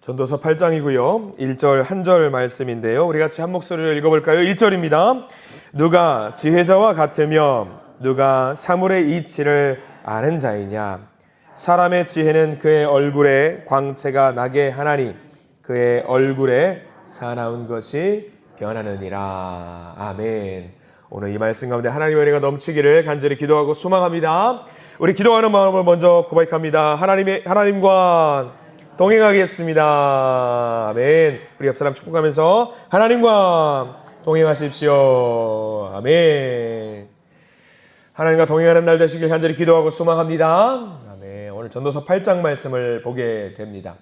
전도서 8장이고요. 1절 한 절 말씀인데요. 우리 같이 한 목소리로 읽어볼까요? 1절입니다. 누가 지혜자와 같으며 누가 사물의 이치를 아는 자이냐. 사람의 지혜는 그의 얼굴에 광채가 나게 하나니 그의 얼굴에 사나운 것이 변하느니라. 아멘. 오늘 이 말씀 가운데 하나님의 은혜가 넘치기를 간절히 기도하고 소망합니다. 우리 기도하는 마음을 먼저 고백합니다. 하나님과 동행하겠습니다. 아멘. 우리 옆사람 축복하면서 하나님과 동행하십시오. 아멘. 하나님과 동행하는 날 되시길 간절히 기도하고 소망합니다. 아멘. 오늘 전도서 8장 말씀을 보게 됩니다.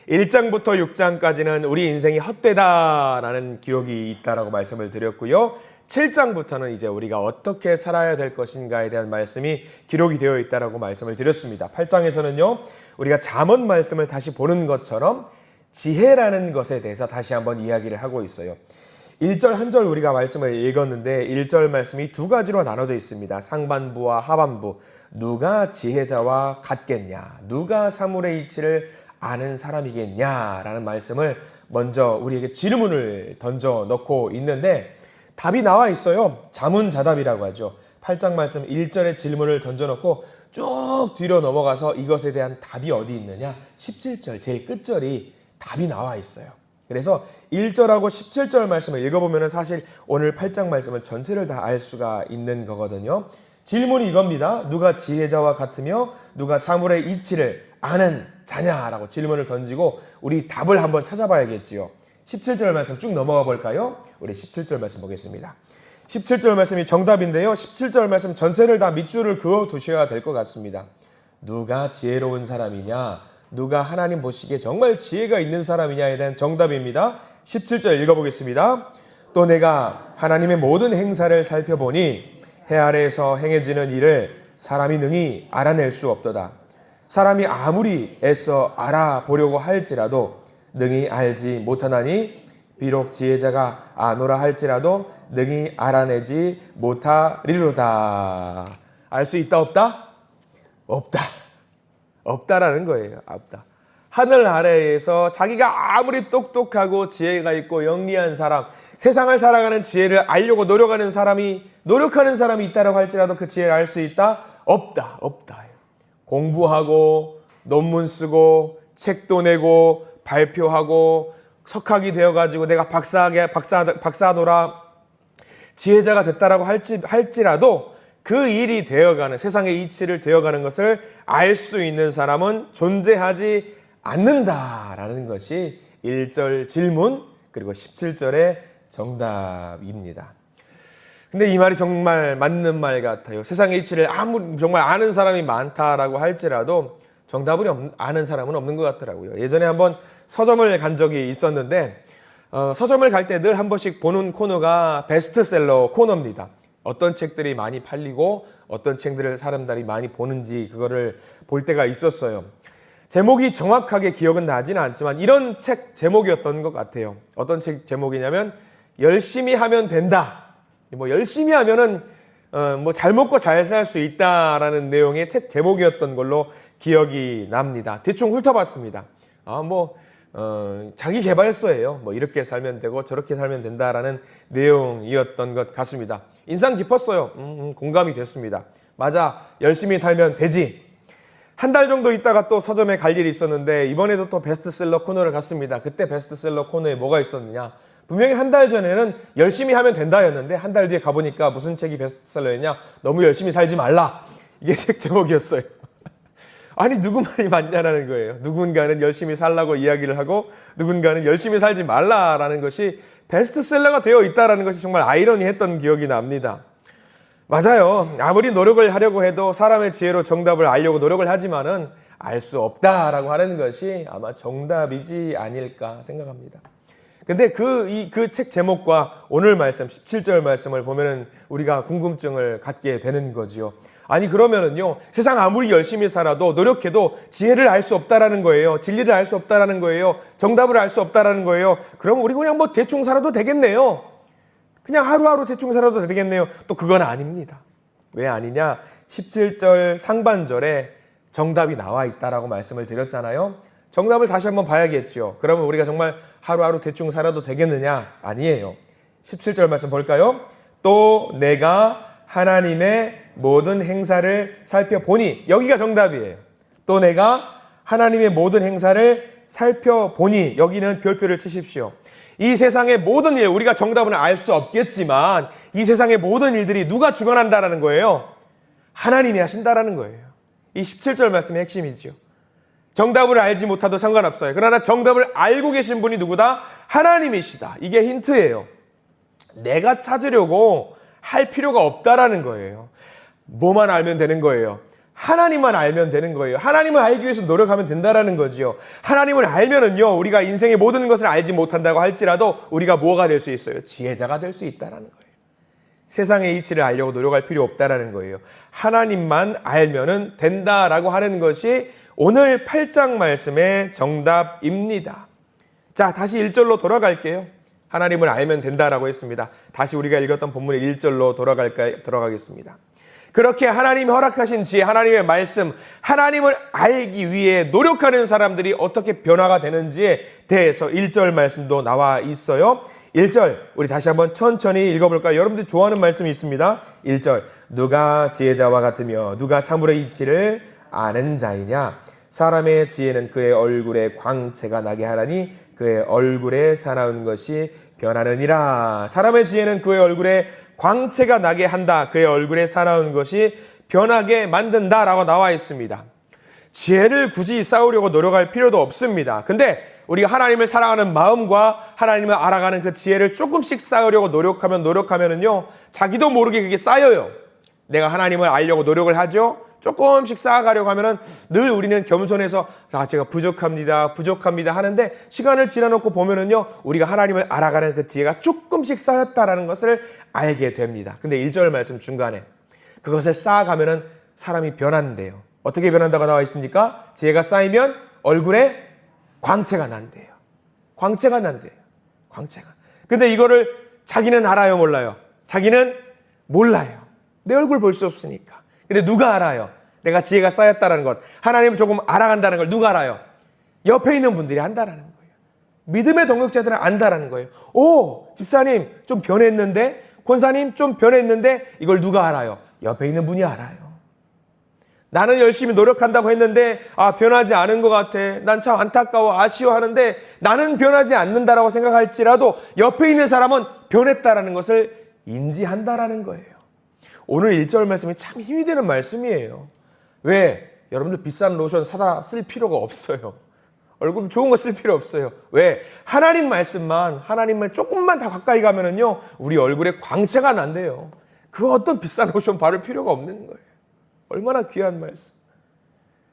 1장부터 6장까지는 우리 인생이 헛되다라는 기록이 있다라고 말씀을 드렸고요. 7장부터는 이제 우리가 어떻게 살아야 될 것인가에 대한 말씀이 기록이 되어 있다라고 말씀을 드렸습니다. 8장에서는요, 우리가 잠언 말씀을 다시 보는 것처럼 지혜라는 것에 대해서 다시 한번 이야기를 하고 있어요. 1절 한 절 우리가 말씀을 읽었는데 1절 말씀이 두 가지로 나눠져 있습니다. 상반부와 하반부. 누가 지혜자와 같겠냐? 누가 사물의 이치를 아는 사람이겠냐라는 말씀을 먼저 우리에게 질문을 던져 넣고 있는데 답이 나와 있어요. 자문자답이라고 하죠. 8장 말씀 1절에 질문을 던져놓고 쭉 뒤로 넘어가서 이것에 대한 답이 어디 있느냐? 17절 제일 끝절이 답이 나와 있어요. 그래서 1절하고 17절 말씀을 읽어보면 사실 오늘 8장 말씀을 전체를 다 알 수가 있는 거거든요. 질문이 이겁니다. 누가 지혜자와 같으며 누가 사물의 이치를 아는 자냐라고 질문을 던지고 우리 답을 한번 찾아봐야겠지요. 17절 말씀 쭉 넘어가 볼까요? 우리 17절 말씀 보겠습니다. 17절 말씀이 정답인데요. 17절 말씀 전체를 다 밑줄을 그어 두셔야 될 것 같습니다. 누가 지혜로운 사람이냐? 누가 하나님 보시기에 정말 지혜가 있는 사람이냐에 대한 정답입니다. 17절 읽어보겠습니다. 또 내가 하나님의 모든 행사를 살펴보니 해 아래에서 행해지는 일을 사람이 능히 알아낼 수 없도다. 사람이 아무리 애써 알아보려고 할지라도 능히 알지 못하나니 비록 지혜자가 아노라 할지라도 능히 알아내지 못하리로다. 알 수 있다 없다? 없다. 없다라는 거예요. 없다. 하늘 아래에서 자기가 아무리 똑똑하고 지혜가 있고 영리한 사람, 세상을 살아가는 지혜를 알려고 노력하는 사람이 있다고 할지라도 그 지혜를 알 수 있다? 없다. 없다. 공부하고 논문 쓰고 책도 내고 발표하고 석학이 되어가지고 내가 박사노라 지혜자가 됐다라고 할지라도 그 일이 되어가는 세상의 이치를 되어가는 것을 알 수 있는 사람은 존재하지 않는다라는 것이 1절 질문 그리고 17절의 정답입니다. 근데 이 말이 정말 맞는 말 같아요. 세상의 이치를 정말 아는 사람이 많다라고 할지라도 정답을 아는 사람은 없는 것 같더라고요. 예전에 한번 서점을 간 적이 있었는데 서점을 갈 때 늘 한 번씩 보는 코너가 베스트셀러 코너입니다. 어떤 책들이 많이 팔리고 어떤 책들을 사람들이 많이 보는지 그거를 볼 때가 있었어요. 제목이 정확하게 기억은 나지는 않지만 이런 책 제목이었던 것 같아요. 어떤 책 제목이냐면 열심히 하면 된다. 열심히 하면은 잘 먹고 잘 살 수 있다라는 내용의 책 제목이었던 걸로 기억이 납니다. 대충 훑어봤습니다. 자기 개발서예요. 이렇게 살면 되고 저렇게 살면 된다라는 내용이었던 것 같습니다. 인상 깊었어요. 공감이 됐습니다. 맞아, 열심히 살면 되지. 한 달 정도 있다가 또 서점에 갈 일이 있었는데 이번에도 또 베스트셀러 코너를 갔습니다. 그때 베스트셀러 코너에 뭐가 있었느냐? 분명히 한 달 전에는 열심히 하면 된다였는데 한 달 뒤에 가보니까 무슨 책이 베스트셀러였냐? 너무 열심히 살지 말라. 이게 책 제목이었어요. 아니 누구 말이 맞냐라는 거예요. 누군가는 열심히 살라고 이야기를 하고 누군가는 열심히 살지 말라라는 것이 베스트셀러가 되어 있다는 것이 정말 아이러니했던 기억이 납니다. 맞아요. 아무리 노력을 하려고 해도 사람의 지혜로 정답을 알려고 노력을 하지만은 알 수 없다라고 하는 것이 아마 정답이지 아닐까 생각합니다. 근데 그 책 제목과 오늘 말씀 17절 말씀을 보면은 우리가 궁금증을 갖게 되는 거지요. 아니 그러면은요 세상 아무리 열심히 살아도 노력해도 지혜를 알 수 없다라는 거예요. 진리를 알 수 없다라는 거예요. 정답을 알 수 없다라는 거예요. 그럼 우리 그냥 대충 살아도 되겠네요. 그냥 하루하루 대충 살아도 되겠네요. 또 그건 아닙니다. 왜 아니냐? 17절 상반절에 정답이 나와 있다라고 말씀을 드렸잖아요. 정답을 다시 한번 봐야겠죠. 그러면 우리가 정말 하루하루 대충 살아도 되겠느냐? 아니에요. 17절 말씀 볼까요? 또 내가 하나님의 모든 행사를 살펴보니, 여기가 정답이에요. 또 내가 하나님의 모든 행사를 살펴보니, 여기는 별표를 치십시오. 이 세상의 모든 일, 우리가 정답은 알 수 없겠지만 이 세상의 모든 일들이 누가 주관한다라는 거예요? 하나님이 하신다라는 거예요. 이 17절 말씀의 핵심이죠. 정답을 알지 못하도 상관없어요. 그러나 정답을 알고 계신 분이 누구다? 하나님이시다. 이게 힌트예요. 내가 찾으려고 할 필요가 없다라는 거예요. 뭐만 알면 되는 거예요? 하나님만 알면 되는 거예요. 하나님을 알기 위해서 노력하면 된다라는 거지요. 하나님을 알면은요, 우리가 인생의 모든 것을 알지 못한다고 할지라도 우리가 뭐가 될 수 있어요? 지혜자가 될 수 있다라는 거예요. 세상의 이치를 알려고 노력할 필요 없다라는 거예요. 하나님만 알면은 된다라고 하는 것이 오늘 8장 말씀의 정답입니다. 자, 다시 1절로 돌아갈게요. 하나님을 알면 된다라고 했습니다. 다시 우리가 읽었던 본문의 1절로 돌아가겠습니다. 그렇게 하나님이 허락하신 지혜, 하나님의 말씀, 하나님을 알기 위해 노력하는 사람들이 어떻게 변화가 되는지에 대해서 1절 말씀도 나와 있어요. 1절 우리 다시 한번 천천히 읽어볼까요? 여러분들이 좋아하는 말씀이 있습니다. 1절 누가 지혜자와 같으며 누가 사물의 이치를 아는 자이냐? 사람의 지혜는 그의 얼굴에 광채가 나게 하라니 그의 얼굴에 사나운 것이 변하느니라. 사람의 지혜는 그의 얼굴에 광채가 나게 한다. 그의 얼굴에 사나운 것이 변하게 만든다라고 나와 있습니다. 지혜를 굳이 쌓으려고 노력할 필요도 없습니다. 근데 우리가 하나님을 사랑하는 마음과 하나님을 알아가는 그 지혜를 조금씩 쌓으려고 노력하면은요, 자기도 모르게 그게 쌓여요. 내가 하나님을 알려고 노력을 하죠. 조금씩 쌓아가려고 하면은 늘 우리는 겸손해서 제가 부족합니다 하는데 시간을 지나놓고 보면은요, 우리가 하나님을 알아가는 그 지혜가 조금씩 쌓였다라는 것을 알게 됩니다. 근데 1절 말씀 중간에 그것을 쌓아가면은 사람이 변한대요. 어떻게 변한다고 나와 있습니까? 지혜가 쌓이면 얼굴에 광채가 난대요. 광채가 난대요. 광채가. 근데 이거를 자기는 알아요, 몰라요? 자기는 몰라요. 내 얼굴 볼 수 없으니까. 근데 누가 알아요? 내가 지혜가 쌓였다는 것, 하나님을 조금 알아간다는 걸 누가 알아요? 옆에 있는 분들이 안다라는 거예요. 믿음의 동역자들은 안다라는 거예요. 오, 집사님 좀 변했는데, 권사님 좀 변했는데, 이걸 누가 알아요? 옆에 있는 분이 알아요. 나는 열심히 노력한다고 했는데 변하지 않은 것 같아. 난 참 안타까워, 아쉬워하는데 나는 변하지 않는다라고 생각할지라도 옆에 있는 사람은 변했다라는 것을 인지한다라는 거예요. 오늘 1절 말씀이 참 힘이 되는 말씀이에요. 왜? 여러분들 비싼 로션 사다 쓸 필요가 없어요. 얼굴 좋은 거 쓸 필요 없어요. 왜? 하나님 말씀만, 하나님만 조금만 더 가까이 가면은요, 우리 얼굴에 광채가 난대요. 그 어떤 비싼 로션 바를 필요가 없는 거예요. 얼마나 귀한 말씀.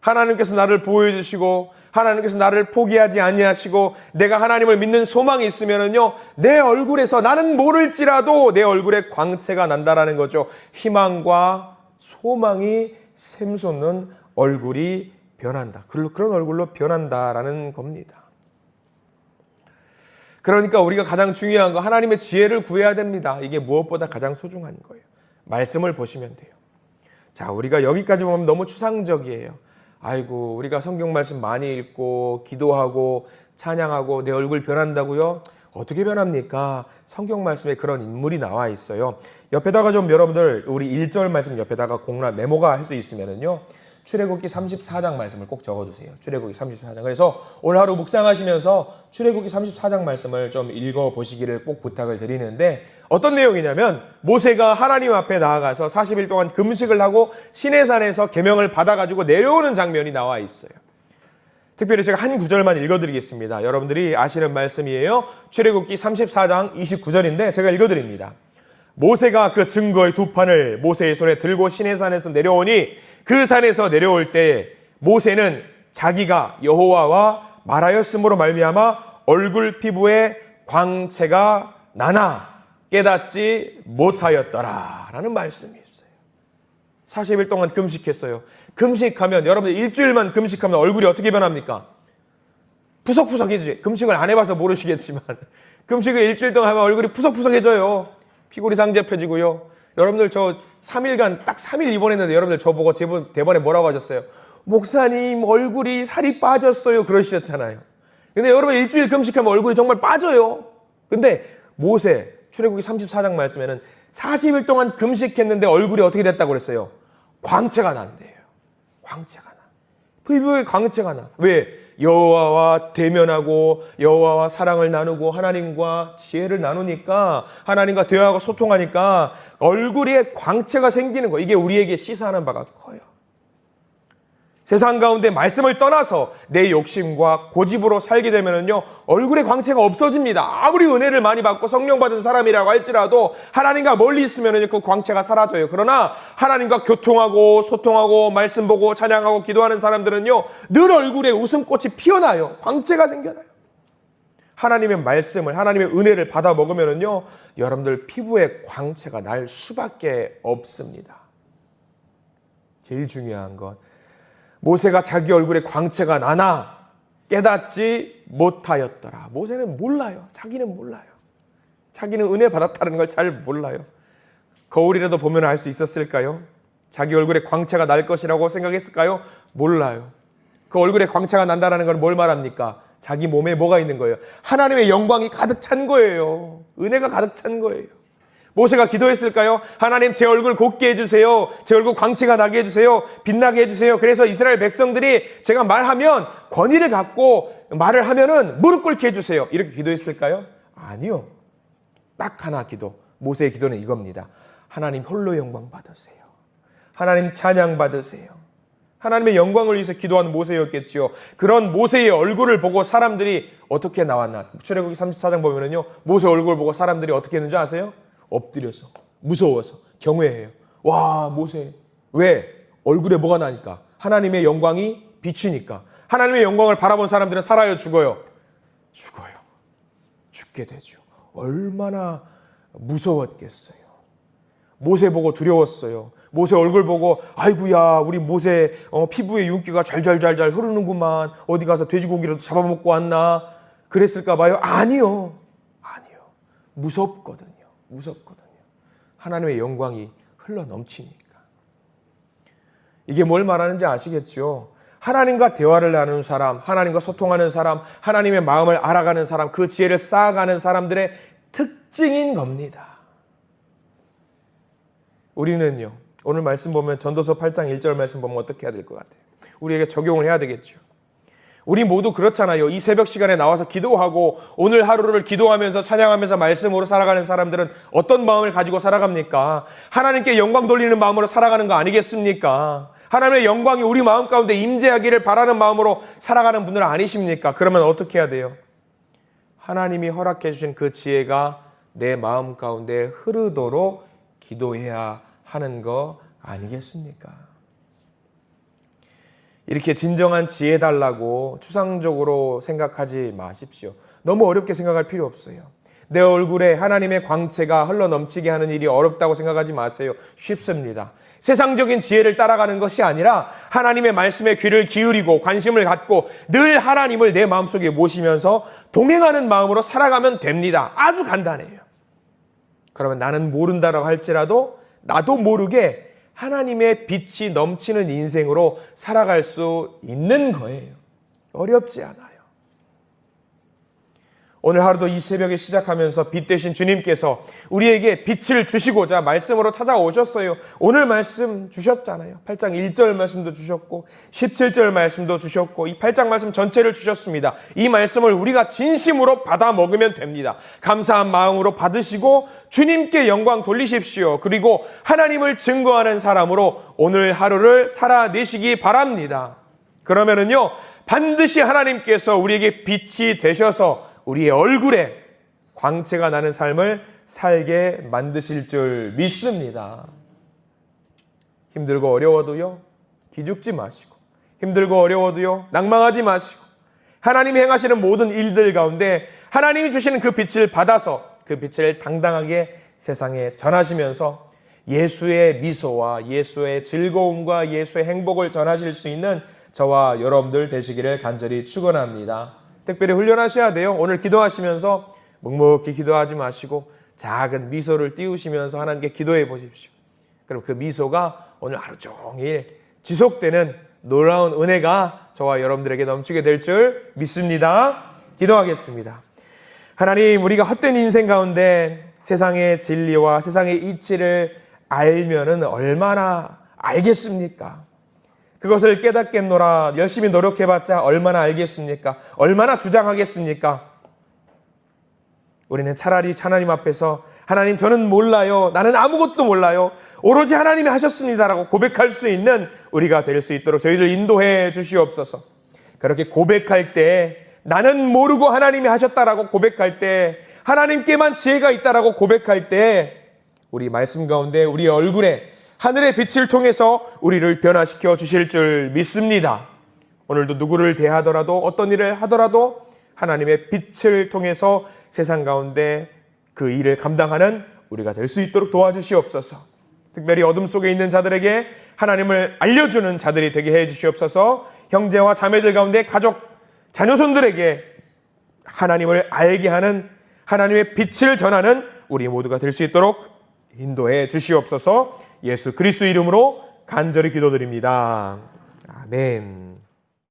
하나님께서 나를 보호해주시고 하나님께서 나를 포기하지 아니하시고 내가 하나님을 믿는 소망이 있으면은요, 내 얼굴에서 나는 모를지라도 내 얼굴에 광채가 난다라는 거죠. 희망과 소망이 샘솟는 얼굴이 변한다. 그런 얼굴로 변한다라는 겁니다. 그러니까 우리가 가장 중요한 거, 하나님의 지혜를 구해야 됩니다. 이게 무엇보다 가장 소중한 거예요. 말씀을 보시면 돼요. 자, 우리가 여기까지 보면 너무 추상적이에요. 아이고, 우리가 성경 말씀 많이 읽고 기도하고 찬양하고 내 얼굴 변한다고요? 어떻게 변합니까? 성경 말씀에 그런 인물이 나와 있어요. 옆에다가 좀 여러분들 우리 1절 말씀 옆에다가 메모가 할 수 있으면은요, 출애굽기 34장 말씀을 꼭 적어두세요. 출애굽기 34장. 그래서 오늘 하루 묵상하시면서 출애굽기 34장 말씀을 좀 읽어보시기를 꼭 부탁을 드리는데, 어떤 내용이냐면 모세가 하나님 앞에 나아가서 40일 동안 금식을 하고 시내산에서 계명을 받아가지고 내려오는 장면이 나와 있어요. 특별히 제가 한 구절만 읽어드리겠습니다. 여러분들이 아시는 말씀이에요. 출애굽기 34장 29절인데 제가 읽어드립니다. 모세가 그 증거의 두 판을 모세의 손에 들고 시내산에서 내려오니 그 산에서 내려올 때 모세는 자기가 여호와와 말하였으므로 말미암아 얼굴 피부에 광채가 나나 깨닫지 못하였더라 라는 말씀이 있어요. 40일 동안 금식했어요. 금식하면, 여러분들 일주일만 금식하면 얼굴이 어떻게 변합니까? 푸석푸석해지죠. 금식을 안 해봐서 모르시겠지만 금식을 일주일 동안 하면 얼굴이 푸석푸석해져요. 피골이 상접해지고요. 여러분들 저 3일간 딱 3일 입원했는데 여러분들 저보고 대본에 뭐라고 하셨어요? 목사님 얼굴이 살이 빠졌어요 그러셨잖아요. 근데 여러분 일주일 금식하면 얼굴이 정말 빠져요. 근데 모세 출애굽기 34장 말씀에는 40일 동안 금식했는데 얼굴이 어떻게 됐다고 그랬어요? 광채가 난대요. 광채가 나. 피부에 광채가 나. 왜? 여호와와 대면하고 여호와와 사랑을 나누고 하나님과 지혜를 나누니까, 하나님과 대화하고 소통하니까 얼굴에 광채가 생기는 거예요. 이게 우리에게 시사하는 바가 커요. 세상 가운데 말씀을 떠나서 내 욕심과 고집으로 살게 되면요 얼굴에 광채가 없어집니다. 아무리 은혜를 많이 받고 성령 받은 사람이라고 할지라도 하나님과 멀리 있으면요 그 광채가 사라져요. 그러나 하나님과 교통하고 소통하고 말씀 보고 찬양하고 기도하는 사람들은요 늘 얼굴에 웃음꽃이 피어나요. 광채가 생겨나요. 하나님의 말씀을, 하나님의 은혜를 받아 먹으면요 여러분들 피부에 광채가 날 수밖에 없습니다. 제일 중요한 것, 모세가 자기 얼굴에 광채가 나나 깨닫지 못하였더라. 모세는 몰라요. 자기는 몰라요. 자기는 은혜 받았다는 걸 잘 몰라요. 거울이라도 보면 알 수 있었을까요? 자기 얼굴에 광채가 날 것이라고 생각했을까요? 몰라요. 그 얼굴에 광채가 난다는 건 뭘 말합니까? 자기 몸에 뭐가 있는 거예요? 하나님의 영광이 가득 찬 거예요. 은혜가 가득 찬 거예요. 모세가 기도했을까요? 하나님 제 얼굴 곱게 해주세요. 제 얼굴 광채가 나게 해주세요. 빛나게 해주세요. 그래서 이스라엘 백성들이 제가 말하면 권위를 갖고 말을 하면은 무릎 꿇게 해주세요. 이렇게 기도했을까요? 아니요. 딱 하나 기도. 모세의 기도는 이겁니다. 하나님 홀로 영광 받으세요. 하나님 찬양 받으세요. 하나님의 영광을 위해서 기도하는 모세였겠지요. 그런 모세의 얼굴을 보고 사람들이 어떻게 나왔나? 출애굽기 34장 보면은요 모세 얼굴을 보고 사람들이 어떻게 했는지 아세요? 엎드려서 무서워서 경외해요. 와 모세 왜? 얼굴에 뭐가 나니까? 하나님의 영광이 비치니까. 하나님의 영광을 바라본 사람들은 살아요 죽어요? 죽어요. 죽게 되죠. 얼마나 무서웠겠어요. 모세 보고 두려웠어요. 모세 얼굴 보고 아이고야 우리 모세 피부에 윤기가 잘잘잘잘 흐르는구만. 어디 가서 돼지고기라도 잡아먹고 왔나? 그랬을까 봐요? 아니요. 무섭거든요. 하나님의 영광이 흘러넘치니까. 이게 뭘 말하는지 아시겠죠? 하나님과 대화를 나누는 사람, 하나님과 소통하는 사람, 하나님의 마음을 알아가는 사람, 그 지혜를 쌓아가는 사람들의 특징인 겁니다. 우리는요, 오늘 말씀 보면 전도서 8장 1절 말씀 보면 어떻게 해야 될 것 같아요? 우리에게 적용을 해야 되겠죠. 우리 모두 그렇잖아요. 이 새벽 시간에 나와서 기도하고 오늘 하루를 기도하면서 찬양하면서 말씀으로 살아가는 사람들은 어떤 마음을 가지고 살아갑니까? 하나님께 영광 돌리는 마음으로 살아가는 거 아니겠습니까? 하나님의 영광이 우리 마음 가운데 임재하기를 바라는 마음으로 살아가는 분들 아니십니까? 그러면 어떻게 해야 돼요? 하나님이 허락해 주신 그 지혜가 내 마음 가운데 흐르도록 기도해야 하는 거 아니겠습니까? 이렇게 진정한 지혜 달라고 추상적으로 생각하지 마십시오. 너무 어렵게 생각할 필요 없어요. 내 얼굴에 하나님의 광채가 흘러넘치게 하는 일이 어렵다고 생각하지 마세요. 쉽습니다. 세상적인 지혜를 따라가는 것이 아니라 하나님의 말씀에 귀를 기울이고 관심을 갖고 늘 하나님을 내 마음속에 모시면서 동행하는 마음으로 살아가면 됩니다. 아주 간단해요. 그러면 나는 모른다라고 할지라도 나도 모르게 하나님의 빛이 넘치는 인생으로 살아갈 수 있는 거예요. 어렵지 않아요. 오늘 하루도 이 새벽에 시작하면서 빛 되신 주님께서 우리에게 빛을 주시고자 말씀으로 찾아오셨어요. 오늘 말씀 주셨잖아요. 8장 1절 말씀도 주셨고 17절 말씀도 주셨고 이 8장 말씀 전체를 주셨습니다. 이 말씀을 우리가 진심으로 받아 먹으면 됩니다. 감사한 마음으로 받으시고 주님께 영광 돌리십시오. 그리고 하나님을 증거하는 사람으로 오늘 하루를 살아내시기 바랍니다. 그러면은요 반드시 하나님께서 우리에게 빛이 되셔서 우리의 얼굴에 광채가 나는 삶을 살게 만드실 줄 믿습니다. 힘들고 어려워도요 기죽지 마시고 힘들고 어려워도요 낭망하지 마시고 하나님이 행하시는 모든 일들 가운데 하나님이 주시는 그 빛을 받아서 그 빛을 당당하게 세상에 전하시면서 예수의 미소와 예수의 즐거움과 예수의 행복을 전하실 수 있는 저와 여러분들 되시기를 간절히 축원합니다. 특별히 훈련하셔야 돼요. 오늘 기도하시면서 묵묵히 기도하지 마시고 작은 미소를 띄우시면서 하나님께 기도해 보십시오. 그럼 그 미소가 오늘 하루 종일 지속되는 놀라운 은혜가 저와 여러분들에게 넘치게 될 줄 믿습니다. 기도하겠습니다. 하나님, 우리가 헛된 인생 가운데 세상의 진리와 세상의 이치를 알면은 얼마나 알겠습니까? 그것을 깨닫겠노라 열심히 노력해봤자 얼마나 알겠습니까? 얼마나 주장하겠습니까? 우리는 차라리 하나님 앞에서 하나님, 저는 몰라요. 나는 아무것도 몰라요. 오로지 하나님이 하셨습니다라고 고백할 수 있는 우리가 될 수 있도록 저희들 인도해 주시옵소서. 그렇게 고백할 때, 나는 모르고 하나님이 하셨다라고 고백할 때, 하나님께만 지혜가 있다라고 고백할 때, 우리 말씀 가운데 우리의 얼굴에 하늘의 빛을 통해서 우리를 변화시켜 주실 줄 믿습니다. 오늘도 누구를 대하더라도 어떤 일을 하더라도 하나님의 빛을 통해서 세상 가운데 그 일을 감당하는 우리가 될 수 있도록 도와주시옵소서. 특별히 어둠 속에 있는 자들에게 하나님을 알려주는 자들이 되게 해 주시옵소서. 형제와 자매들 가운데 가족, 자녀손들에게 하나님을 알게 하는 하나님의 빛을 전하는 우리 모두가 될 수 있도록 인도해 주시옵소서. 예수 그리스도 이름으로 간절히 기도드립니다. 아멘.